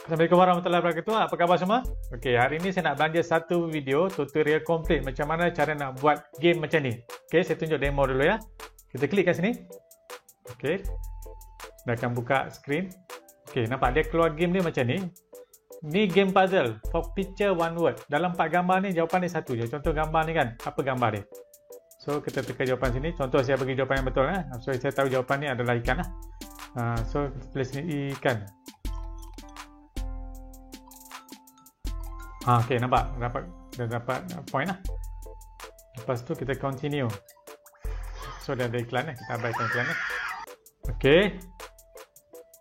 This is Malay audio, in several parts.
Assalamualaikum warahmatullahi wabarakatuh. Apa khabar semua? Okey, hari ini saya nak belanja satu video tutorial komplit macam mana cara nak buat game macam ni. Okey, saya tunjuk demo dulu ya. Kita klik kat sini. Okey. Dah akan buka skrin. Okey, nampak dia keluar game dia macam ni. Ni game puzzle, 4 picture one word. Dalam 4 gambar ni jawapan dia satu je. Contoh gambar ni kan, apa gambar dia? So kita tekan jawapan sini. Contoh saya bagi jawapan yang betul So saya tahu jawapan ni adalah ikan lah. So kita tulis sini ikan. Okey, nampak dah dapat point lah. Lepas tu kita continue. So dah ada iklan kita abaikan iklan ni. Okey.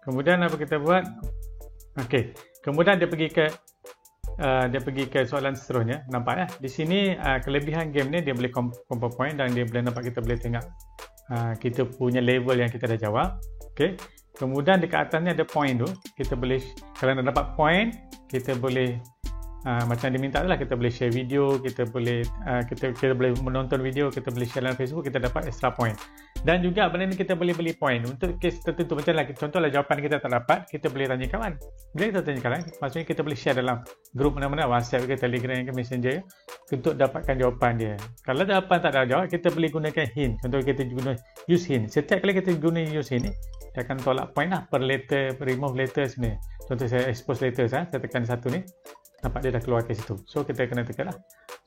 Kemudian apa kita buat? Okey. Kemudian dia pergi ke soalan seterusnya. Nampak ya? Di sini kelebihan game ni dia boleh compare point dan dia boleh nampak kita boleh tengok kita punya level yang kita dah jawab. Okey. Kemudian dekat atas ni ada point tu. Kita boleh kalau nak dapat point, kita boleh macam dia minta lah, kita boleh share video, kita boleh menonton video, kita boleh share dalam Facebook, kita dapat extra point. Dan juga benda ni kita boleh beli point untuk kes tertentu. Macam lah, contohlah jawapan kita tak dapat, kita boleh tanya kawan. Bila kita tanya kawan, maksudnya kita boleh share dalam grup mana-mana, WhatsApp ke, Telegram ke, Messenger untuk dapatkan jawapan dia. Kalau jawapan tak ada jawab, kita boleh gunakan hint. Contoh kita guna use hint. Setiap kali kita guna use hint ni, dia akan tolak point lah per letter, remove letter sini. Contoh saya expose letter, saya tekan satu ni. Nampak dia dah keluar ke situ. So kita kena tekan lah.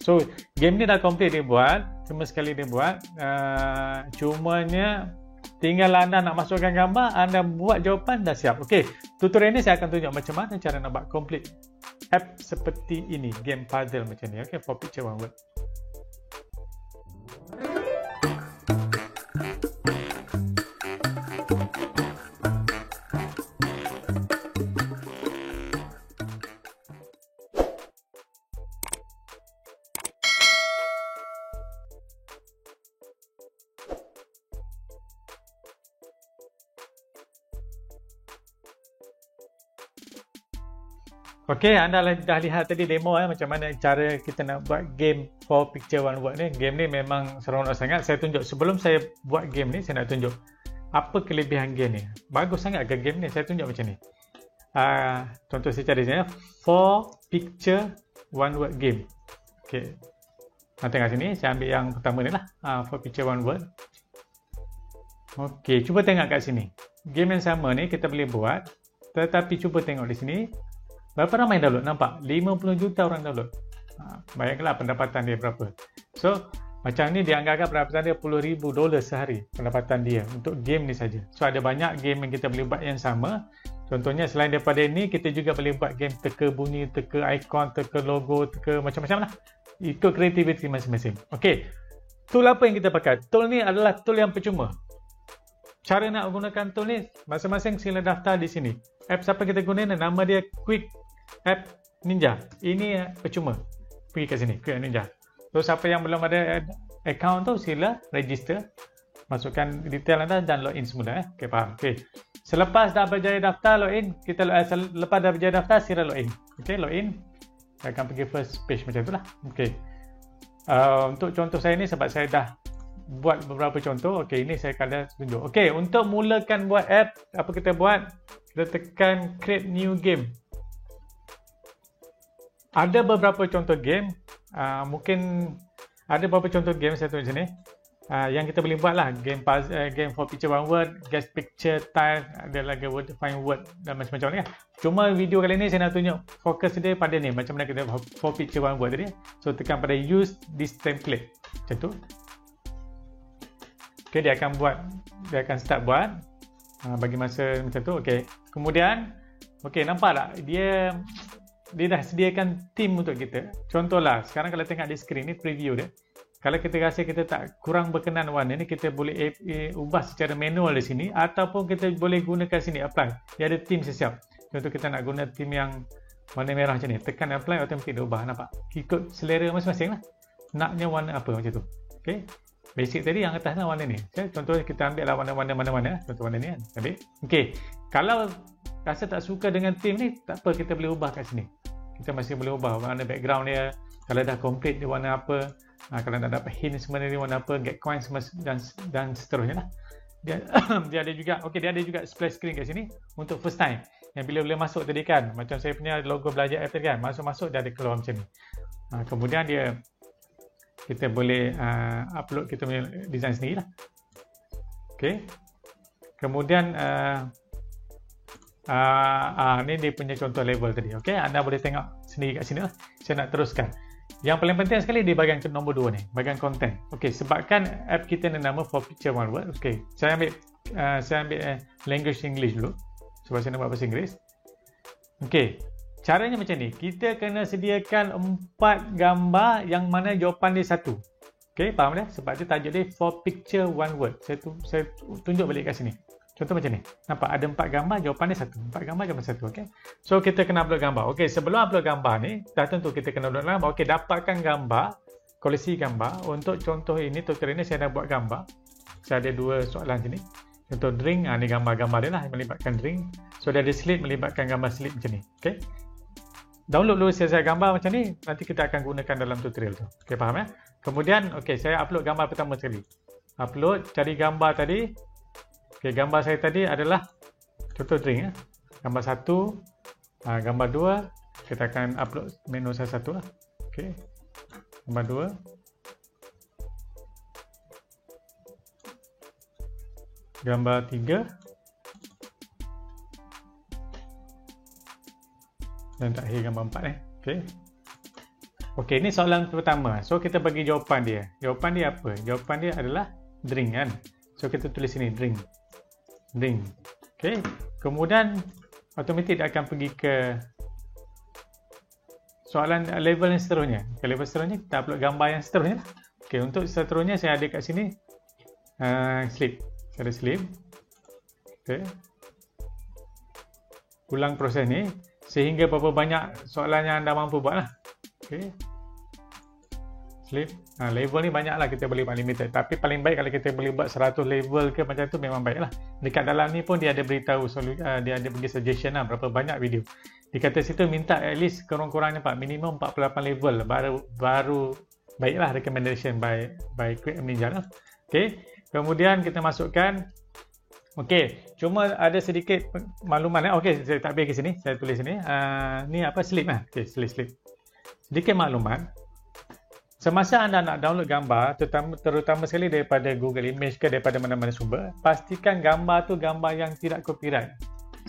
So game ni dah complete dia buat. Cuma sekali dia buat. Cumanya tinggal anda nak masukkan gambar, anda buat jawapan dah siap. Okey, tutorial ni saya akan tunjuk macam mana cara nak buat complete app seperti ini. Game puzzle macam ni. Okey, 4 picture one word. Okey, anda dah lihat tadi demo macam mana cara kita nak buat game 4 picture one word ni. Game ni memang seronok sangat. Saya tunjuk sebelum saya buat game ni, saya nak tunjuk apa kelebihan game ni. Bagus sangat ke game ni? Saya tunjuk macam ni. Contoh saya cari sini 4 picture one word game. Okey. Tengok sini, saya ambil yang pertama ni lah. 4 picture one word. Okey, cuba tengok kat sini. Game yang sama ni kita boleh buat, tetapi cuba tengok di sini. Berapa ramai download? Nampak? 50 juta orang download. Bayangkanlah pendapatan dia berapa. So, macam ni dia anggarkan pendapatan dia $10,000 sehari. Pendapatan dia untuk game ni saja. So, ada banyak game yang kita boleh buat yang sama. Contohnya, selain daripada ini, kita juga boleh buat game teka bunyi, teka ikon, teka logo, teka macam-macam lah. Ikut kreativiti masing-masing. Okey. Tool apa yang kita pakai? Tool ni adalah tool yang percuma. Cara nak gunakan tool ni, masing-masing sila daftar di sini. Apps apa kita gunakan, nama dia Quick App Ninja. Ini percuma. Pergi kat sini, Quick App Ninja. So, siapa yang belum ada account tu, sila register. Masukkan detail anda dan login semula. Okey, faham? Okey. Selepas dah berjaya daftar, login. Lepas dah berjaya daftar, sila login. Okey, login. Saya akan pergi first page macam itulah. Okey. Untuk contoh saya ni, sebab saya dah buat beberapa contoh. Okey, ini saya akan tunjuk. Okey, untuk mulakan buat app, apa kita buat? Kita tekan create new game. Ada beberapa contoh game. Mungkin ada beberapa contoh game saya tunjuk sini. Yang kita boleh buat lah. Game 4 picture one word, guest picture, tile, ada lagi word, find word dan macam-macam ni kan. Cuma video kali ni saya nak tunjuk fokus dia pada ni. Macam mana kita 4 picture one word tadi. So tekan pada use this template. Macam tu. Okay, dia akan start buat. Bagi masa macam tu. Okey. Kemudian, okey, nampak tak? Dia dah sediakan theme untuk kita. Contohlah, sekarang kalau tengok di skrin ni preview dia. Kalau kita rasa kita tak kurang berkenan warna ni, kita boleh ubah secara manual di sini ataupun kita boleh gunakan sini apply. Dia ada theme sesiap. Contoh kita nak guna theme yang warna merah macam ni. Tekan apply, automatik dia ubah. Nampak? Ikut selera masing-masing lah. Naknya warna apa macam tu. Okey. Basic tadi yang atas lah warna ni. Contoh kita ambil lah warna-warna mana-mana. Contoh warna ni kan. Ambil. Okey. Kalau rasa tak suka dengan theme ni, tak apa, kita boleh ubah kat sini. Kita masih boleh ubah warna background dia. Kalau dah complete dia warna apa. Kalau nak dapat hint sebenarnya dia warna apa. Get coins dan seterusnya lah. Dia ada juga, okey, dia ada juga splash screen kat sini untuk first time. yang bila boleh masuk tadi kan, macam saya punya logo belajar app tadi kan, masuk-masuk dia ada keluar macam ni. Kemudian kita boleh upload kita punya design sendiri lah. Okay. Kemudian ni dia punya contoh level tadi. Okay, anda boleh tengok sendiri kat sini lah. Saya nak teruskan. Yang paling penting sekali di bahagian nombor 2 ni, bahagian content. Okay, sebabkan app kita ni nama For Picture One Word. Okay, saya ambil language English dulu sebab saya nak buat bahasa Inggeris. Okay, caranya macam ni. Kita kena sediakan 4 gambar yang mana jawapan dia 1. Okay, faham dah? Sebab dia tajuk dia For Picture One Word. Saya tunjuk balik kat sini. Contoh macam ni. Nampak ada 4 gambar, jawapan dia 1. 4 gambar, jawapan 1. Okay. So, kita kena upload gambar. Okay, sebelum upload gambar ni, dah tentu kita kena upload gambar. Okay, dapatkan gambar, koleksi gambar. Untuk contoh ini, tutorial ini saya dah buat gambar. Saya ada 2 soalan sini. Contoh drink, ni gambar-gambar dia lah, melibatkan drink. So, dia ada slip, melibatkan gambar slip macam ni. Okay. Download dulu saya gambar macam ni, nanti kita akan gunakan dalam tutorial tu. Okay, faham ya? Kemudian, okay, saya upload gambar pertama sekali. Upload, cari gambar tadi. Okay, gambar saya tadi adalah contoh drink. Gambar 1, gambar 2, kita akan upload menu saya 1 lah. Okay. Gambar 2. Gambar 3. Dan terakhir gambar 4 Okay. Okay, ini soalan pertama. So, kita bagi jawapan dia. Jawapan dia apa? Jawapan dia adalah drink kan. So, kita tulis sini drink. Drink. Okay. Kemudian automatik dia akan pergi ke soalan level yang seterusnya. Okay, level seterusnya kita upload gambar yang seterusnya. Okay, untuk seterusnya saya ada kat sini slip. Saya ada slip. Okay. Ulang proses ni sehingga berapa banyak soalan yang anda mampu buat lah. Okay. Slip. Level ni banyak lah kita boleh buat limited. Tapi paling baik kalau kita boleh buat 100 level ke macam tu memang baik lah. Dekat dalam ni pun dia ada beritahu, dia ada bagi suggestion lah berapa banyak video. Di kata situ minta at least kurang-kurangnya minimum 48 level baru baik lah recommendation by Quick Ninja lah. Okay. Kemudian kita masukkan. Okay. Cuma ada sedikit makluman. Okay, saya tak bagi sini. Saya tulis sini. Ni apa? Slip lah. Okay, slip. Sedikit makluman. Semasa anda nak download gambar, terutama sekali daripada Google Image ke daripada mana-mana sumber, pastikan gambar tu gambar yang tidak copyright.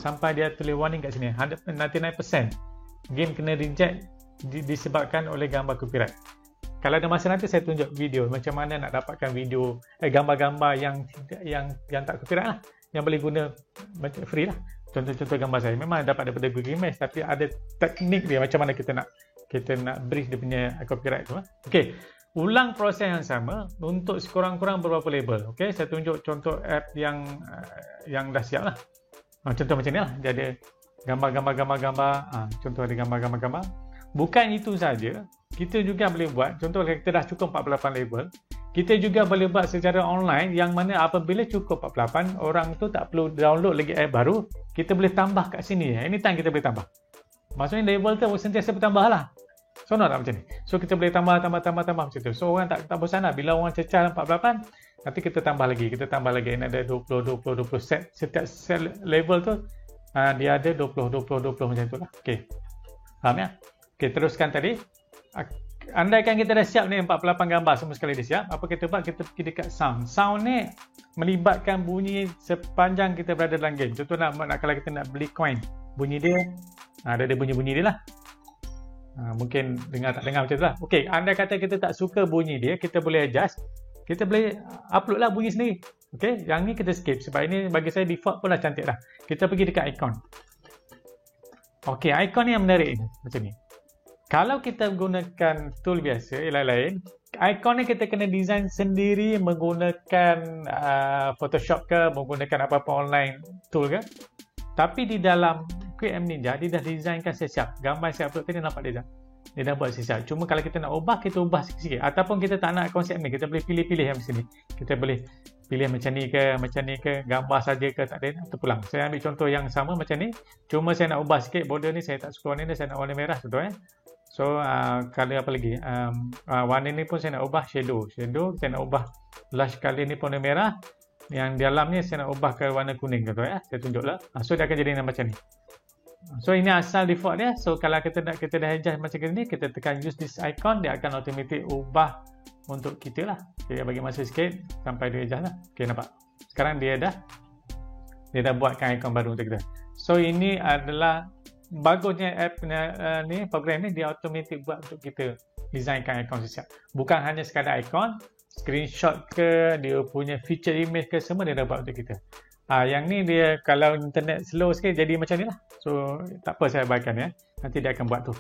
Sampai dia tulis warning kat sini, 99% game kena reject disebabkan oleh gambar copyright. Kalau ada masa nanti saya tunjuk video macam mana nak dapatkan video gambar-gambar yang tak copyright lah, yang boleh guna free lah. Contoh-contoh gambar saya memang dapat daripada Google Image, tapi ada teknik dia macam mana kita nak brief dia punya copyright tu. Okey, ulang proses yang sama untuk sekurang-kurang beberapa label. Okey, saya tunjuk contoh app yang dah siap lah. Contoh macam ni lah, dia ada gambar. Contoh ada gambar. Bukan itu saja, kita juga boleh buat, contoh kita dah cukup 48 label, kita juga boleh buat secara online yang mana apabila cukup 48, orang tu tak perlu download lagi app baru, kita boleh tambah kat sini. Anytime kita boleh tambah. Maksudnya label tu sentiasa bertambah lah. So, tak macam ni. So, kita boleh tambah macam tu. So, orang tak bosan lah. Bila orang cecah 48, nanti kita tambah lagi. Ini ada 20 set. Setiap set level tu, dia ada 20 macam tu lah. Okay. Faham ya? Okay, teruskan tadi. Andaikan kita dah siap ni 48 gambar semua sekali dah siap. Apa kita buat? Kita pergi dekat sound. Sound ni melibatkan bunyi sepanjang kita berada dalam game. Contoh kalau kita nak beli coin. Bunyi dia, ada bunyi-bunyi dia lah. Mungkin tak dengar macam tu lah. Okay, andai kata kita tak suka bunyi dia, kita boleh adjust. Kita boleh upload lah bunyi sendiri. Okay, yang ni kita skip. Sebab ini bagi saya default pun dah cantik dah. Kita pergi dekat icon. Okay, icon ni yang menarik ni. Macam ni. Kalau kita gunakan tool biasa, lain-lain, icon ni kita kena design sendiri menggunakan Photoshop ke, menggunakan apa-apa online tool ke. Tapi di dalam Quick Ninja, dia dah designkan siap. Gambar yang saya upload tadi nampak dia dah buat siap. Cuma kalau kita nak ubah, kita ubah sikit-sikit. Ataupun kita tak nak konsep ni, kita boleh pilih-pilih yang sini. Kita boleh pilih macam ni ke, gambar saja ke, tak ada, terpulang. Saya ambil contoh yang sama macam ni. Cuma saya nak ubah sikit, border ni saya tak suka warna ni, saya nak warna merah, contoh. So, color apa lagi? Warna ni pun saya nak ubah shadow. Saya nak ubah blush color ni pun warna merah. Yang dalam ni saya nak ubah ke warna kuning, contoh. Saya tunjuklah. So, dia akan jadi macam ni. So ini asal default dia. So kalau kita dah adjust macam ni, kita tekan use this icon, dia akan automatic ubah untuk kita lah. Okay, bagi masa sikit sampai dia adjust lah. Okay, nampak? Sekarang dia dah buatkan icon baru untuk kita. So ini adalah bagusnya app ni, program ni dia automatic buat untuk kita designkan icon siap. Bukan hanya sekadar icon, screenshot ke, dia punya feature image ke, semua dia dah buat untuk kita. Yang ni dia kalau internet slow sikit jadi macam ni lah. So tak apa saya abaikan ya. Nanti dia akan buat tu.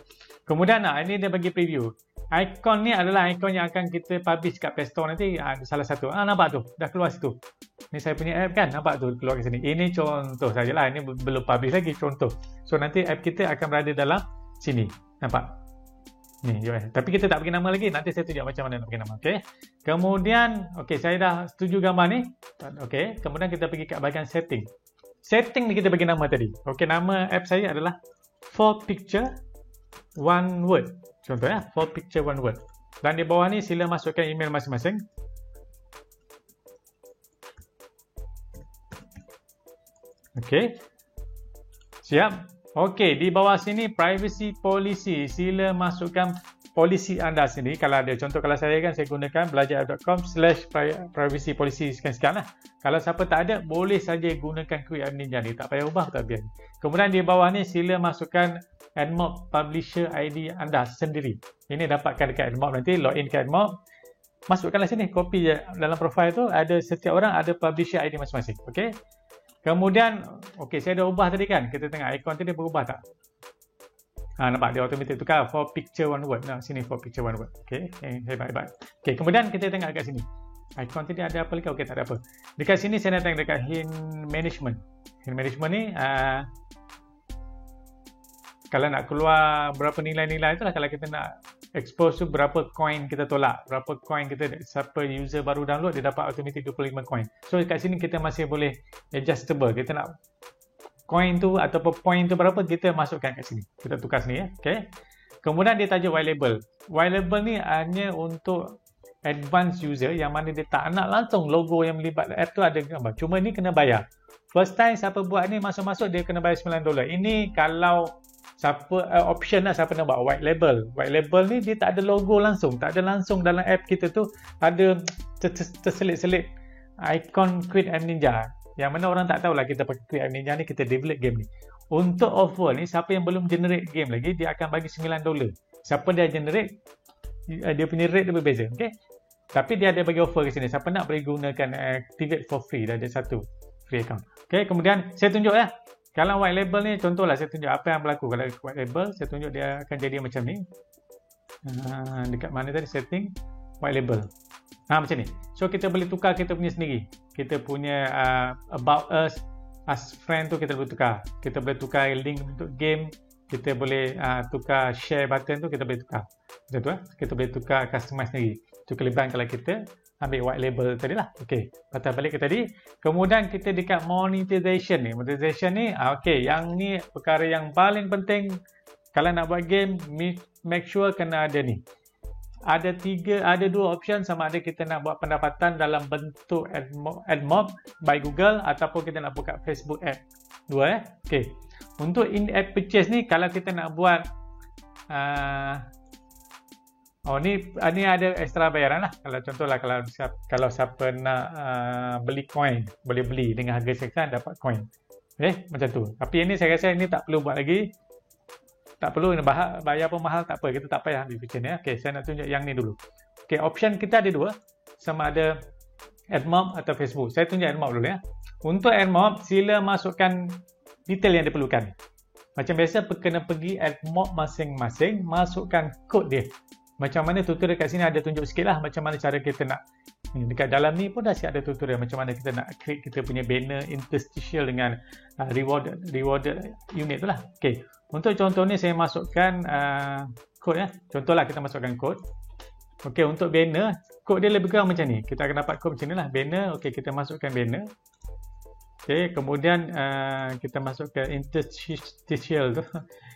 Kemudian ini dia bagi preview. Icon ni adalah icon yang akan kita publish kat Play Store nanti. Salah satu. Nampak tu? Dah keluar situ. Ni saya punya app kan? Nampak tu keluar ke sini. Ini contoh sajalah. Ini belum publish lagi, contoh. So nanti app kita akan berada dalam sini. Nampak? Ni, tapi kita tak bagi nama lagi. Nanti saya tunjuk macam mana nak bagi nama. Okay. Kemudian, okay, saya dah setuju gambar ni. Okay. Kemudian kita pergi kat bahagian setting. Setting ni kita bagi nama tadi. Okay, nama app saya adalah 4 picture 1 word. Contoh ya, 4 picture 1 word. Dan di bawah ni sila masukkan email masing-masing. Okay. Siap. Okey, di bawah sini privacy policy. Sila masukkan polisi anda sendiri kalau ada. Contoh kalau saya kan saya gunakan belajar.com/privacy policy sekian-sekian lah. Kalau siapa tak ada, boleh saja gunakan Quick App Ninja ni. Tak payah ubah, tak biar. Kemudian di bawah ni sila masukkan AdMob publisher ID anda sendiri. Ini dapatkan dekat AdMob nanti. Login ke AdMob. Masukkanlah sini. Copy je. Dalam profile tu ada setiap orang ada publisher ID masing-masing. Okey. Kemudian, okey, saya dah ubah tadi kan. Kita tengok ikon tu dia berubah tak? Nampak dia automatic tukar 4 picture 1 word. Sini 4 picture 1 word. Okey, hebat-hebat. Okey, kemudian kita tengok kat sini. Ikon tadi ada apa lagi? Okey, tak ada apa. Dekat sini saya nak tengok dekat hint management. Hint management ni kalau nak keluar berapa nilai-nilai tu lah. Kalau kita nak expose tu berapa coin kita tolak, berapa coin kita, siapa user baru download dia dapat automatic 25 coin. So kat sini kita masih boleh adjustable. Kita nak coin tu ataupun point tu berapa, kita masukkan kat sini. Kita tukar sini ya. Okay. Kemudian dia tajuk white label. White label ni hanya untuk advanced user yang mana dia tak nak langsung logo yang melibat app tu ada gambar. Cuma ni kena bayar. First time siapa buat ni masuk-masuk dia kena bayar $9. Ini kalau siapa option lah siapa nak buat white label. White label ni dia tak ada logo langsung, tak ada langsung dalam app kita tu ada terselit-selit ikon Quick App Ninja. Yang mana orang tak tahulah kita pakai Quick App Ninja ni, kita develop game ni. Untuk offer ni siapa yang belum generate game lagi dia akan bagi $9. Siapa dia generate dia punya rate dia berbeza. Okay? Tapi dia ada bagi offer ke sini. Siapa nak boleh gunakan activate for free, dah ada satu free account. Okay, kemudian saya tunjuk ya. Kalau white label ni, contohlah saya tunjuk apa yang berlaku. Kalau white label, saya tunjuk dia akan jadi macam ni. Dekat mana tadi setting? White label. Macam ni. So, kita boleh tukar kita punya sendiri. Kita punya about us, as friend tu kita boleh tukar. Kita boleh tukar link untuk game. Kita boleh tukar share button tu, kita boleh tukar. Macam tu kita boleh tukar customize sendiri. Itu kelebihan kalau kita ambil white label tadi lah. Okey, patah balik ke tadi. Kemudian kita dekat monetization ni. Monetization ni, okey, yang ni perkara yang paling penting. Kalau nak buat game, make sure kena ada ni. Ada dua option, sama ada kita nak buat pendapatan dalam bentuk AdMob by Google ataupun kita nak buka Facebook Ad. Dua Okey. Untuk in-app purchase ni, kalau kita nak buat ni ada extra bayaran lah. Kalau contohlah kalau siapa nak beli coin, boleh beli dengan harga sekian dapat coin. Macam tu. Tapi ini saya rasa ini tak perlu buat lagi. Tak perlu bayar pun mahal, tak apa. Kita tak payah ambil feature ni. Okey, saya nak tunjuk yang ni dulu. Okey, option kita ada dua. Sama ada AdMob atau Facebook. Saya tunjuk AdMob dulu ya. Untuk AdMob, sila masukkan detail yang diperlukan. Macam biasa, kena pergi AdMob masing-masing, masukkan kod dia. Macam mana tutorial kat sini ada tunjuk sikit lah macam mana cara kita nak dekat dalam ni pun dah siap ada tutorial macam mana kita nak create kita punya banner interstitial dengan rewarded unit tu lah. Okay. Untuk contoh ni saya masukkan kod ya. Contohlah kita masukkan kod. Okay, untuk banner kod dia lebih kurang macam ni. Kita akan dapat kod macam ni lah. Banner, okay, kita masukkan banner. Okay, kemudian kita masuk ke interstitial tu.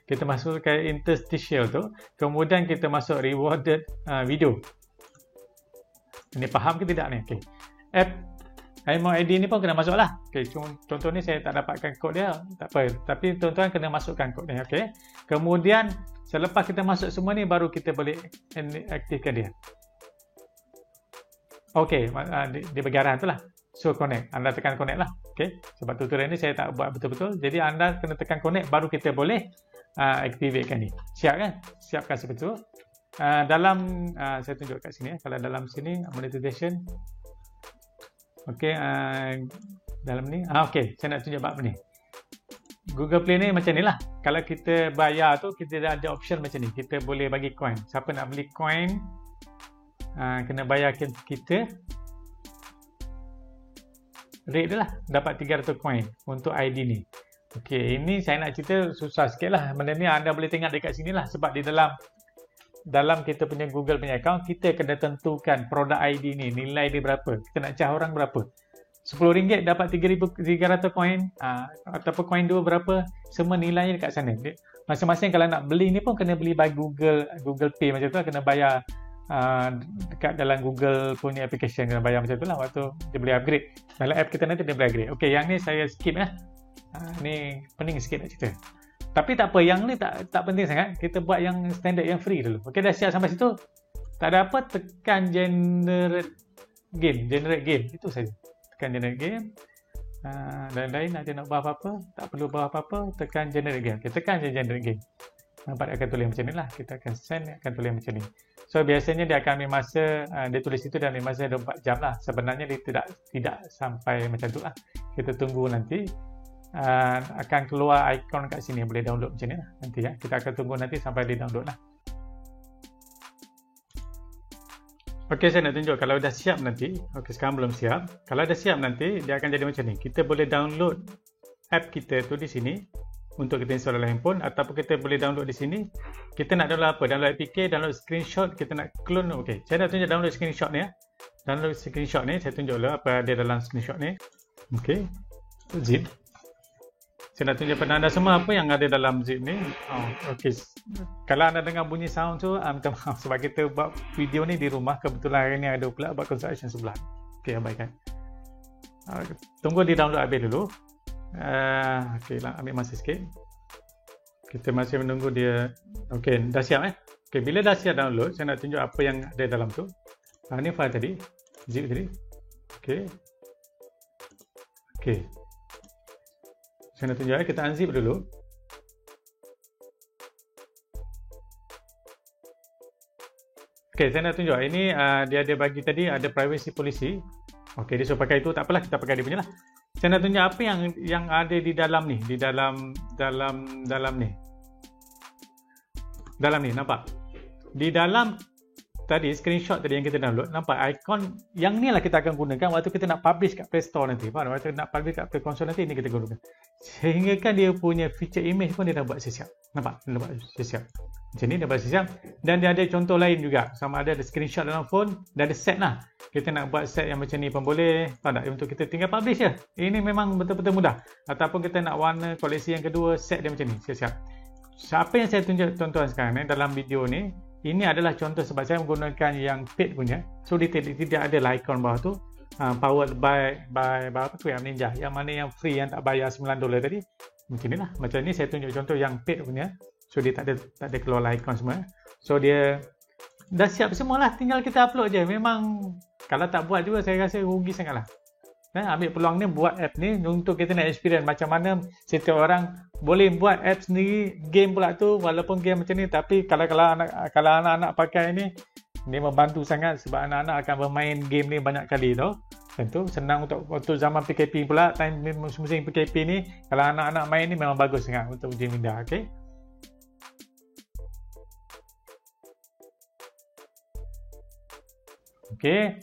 Kita masuk ke interstitial tu. Kemudian kita masuk rewarded video. Ini faham ke tidak ni? Okay. MMOID ni pun kena masuk lah. Okay, contoh ni saya tak dapatkan kod dia, tak apa. Tapi tuan-tuan kena masukkan kod ni. Okay. Kemudian selepas kita masuk semua ni, baru kita boleh aktifkan dia. Okay, dia bagi arahan tu lah. So connect, anda tekan connect lah. Okay. Sebab tutorial ni saya tak buat betul-betul. Jadi anda kena tekan connect, baru kita boleh activatekan ni. Siap kan? Siapkan sebetul. Dalam saya tunjuk kat sini. Kalau dalam sini monetization. Okey, dalam ni. Okey, saya nak tunjuk bab ni. Google Play ni macam ni lah. Kalau kita bayar tu, kita dah ada option macam ni. Kita boleh bagi coin. Siapa nak beli coin, kena bayar kita rate dia lah. Dapat 300 coin untuk ID ni. Okey, ini saya nak cerita susah sikit lah. Benda ni anda boleh tengok dekat sini lah. Sebab di dalam kita punya Google punya account, kita kena tentukan produk ID ni, nilai dia berapa. Kita nak charge orang berapa. RM10 dapat 3,300 coin, ataupun coin 2 berapa, semua nilainya dekat sana. Masing-masing kalau nak beli ni pun kena beli by Google Pay macam tu, kena bayar dekat dalam Google punya application, kena bayar macam tu lah. Waktu dia boleh upgrade. Dalam app kita nanti dia boleh upgrade. Okey, yang ni saya skip lah. Ni pening sikit nak cerita. Tapi tak apa, yang ni tak penting sangat. Kita buat yang standard, yang free dulu. Okey, dah siap sampai situ. Tak ada apa, tekan generate game. Itu saja. Tekan generate game. Lain-lain ada nak buat apa-apa, tak perlu buat apa-apa, tekan generate game. Okay, tekan je generate game. Nampak akan tulis macam ni lah. Kita akan send, akan tulis macam ni. So biasanya dia akan ambil masa, dia tulis itu dia ambil masa 24 jam lah. Sebenarnya dia tidak sampai macam tu lah. Kita tunggu nanti. Akan keluar ikon kat sini, boleh download macam ni lah nanti ya. Kita akan tunggu nanti sampai dia download lah. Okey, saya nak tunjuk kalau dah siap nanti. Okey, sekarang belum siap. Kalau dah siap nanti, dia akan jadi macam ni. Kita boleh download app kita tu di sini untuk kita install dalam handphone, ataupun kita boleh download di sini. Kita nak download apa? Download APK, download screenshot, kita nak clone. Okey, saya nak tunjuk download screenshot ni ya. Download screenshot ni, saya tunjuk dulu apa ada dalam screenshot ni. Okey, zip. Saya nak tunjuk pada anda semua apa yang ada dalam zip ni. Okey. Kalau anda dengar bunyi sound tu, minta maaf sebab kita buat video ni di rumah. Kebetulan hari ni ada pula buat construction sebelah. Okey, abaikan. Tunggu di download habis dulu. Okey lah, ambil masa sikit. Kita masih menunggu dia. Okey, dah siap Okey, bila dah siap download, saya nak tunjuk apa yang ada dalam tu. Ni file tadi. Zip tadi. Okey. Okey. Saya nak tunjuk, kita unzip dulu. Okey, saya nak tunjuk. Ini dia ada bagi tadi, ada privacy policy. Okey, dia suruh pakai itu, tak apalah, kita pakai dia punya lah. Saya nak tunjuk apa yang ada di dalam ni, di dalam ni. Dalam ni, nampak? Di dalam tadi screenshot tadi yang kita download, nampak ikon yang ni lah kita akan gunakan waktu kita nak publish kat Play Store nanti. Faham? Waktu nak publish kat Play Console nanti, ini kita gunakan. Sehingga kan dia punya feature image pun dia dah buat siap. Nampak? Dia dah buat siap. Macam ni dia buat siap. Dan dia ada contoh lain juga. Sama ada screenshot dalam phone, dan ada set lah. Kita nak buat set yang macam ni pun boleh. Faham tak? Untuk kita tinggal publish je. Ini memang betul-betul mudah. Ataupun kita nak warna koleksi yang kedua, set dia macam ni. Siap-siap. Apa yang saya tunjuk tuan-tuan sekarang dalam video ni, ini adalah contoh sebab saya menggunakan yang paid punya. So dia tidak ada lah ikon bawah tu. Powered by QM Ninja. Yang mana yang free, yang tak bayar $9 tadi. Macam ni lah. Macam ni saya tunjuk contoh yang paid punya. So dia tak ada keluar lah ikon semua. So dia dah siap semua lah. Tinggal kita upload je. Memang kalau tak buat juga saya rasa rugi sangat lah. Ambil peluang ni, buat app ni untuk kita nak experience macam mana setiap orang boleh buat app sendiri, game pula tu, walaupun game macam ni. Tapi kalau anak-anak pakai ni, dia membantu sangat sebab anak-anak akan bermain game ni banyak kali tau. Tentu senang untuk zaman PKP pula, time musim PKP ni, kalau anak-anak main ni memang bagus sangat untuk game Minda. Okay? Okay.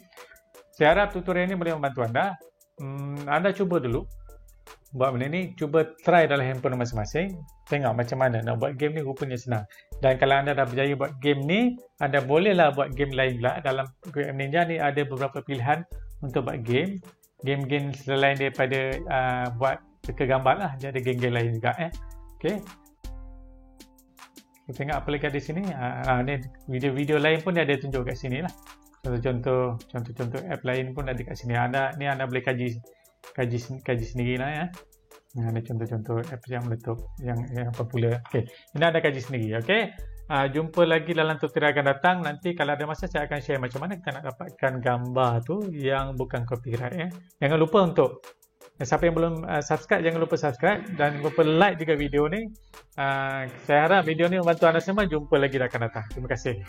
Saya harap tutorial ni boleh membantu anda. Anda cuba dulu buat benda ni, cuba try dalam handphone masing-masing, tengok macam mana nak buat game ni. Rupanya senang. Dan kalau anda dah berjaya buat game ni, anda bolehlah buat game lain pula. Dalam QM Ninja ni ada beberapa pilihan untuk buat game selain daripada buat teka gambar lah. Dia ada game-game lain juga okay. Kita tengok apa lagi di sini. Ni video-video lain pun dia ada tunjuk kat sini lah. contoh app lain pun ada kat sini. Ni anda boleh kaji sendiri lah ya. Ada contoh-contoh app yang meletup yang popular. Okey, ini ada kaji sendiri. Okey, jumpa lagi dalam tutorial akan datang. Nanti kalau ada masa saya akan share macam mana kita nak dapatkan gambar tu yang bukan copyright ya. Jangan lupa untuk siapa yang belum subscribe, jangan lupa subscribe dan lupa like juga video ni. Saya harap video ni membantu anda semua. Jumpa lagi akan datang. Terima kasih.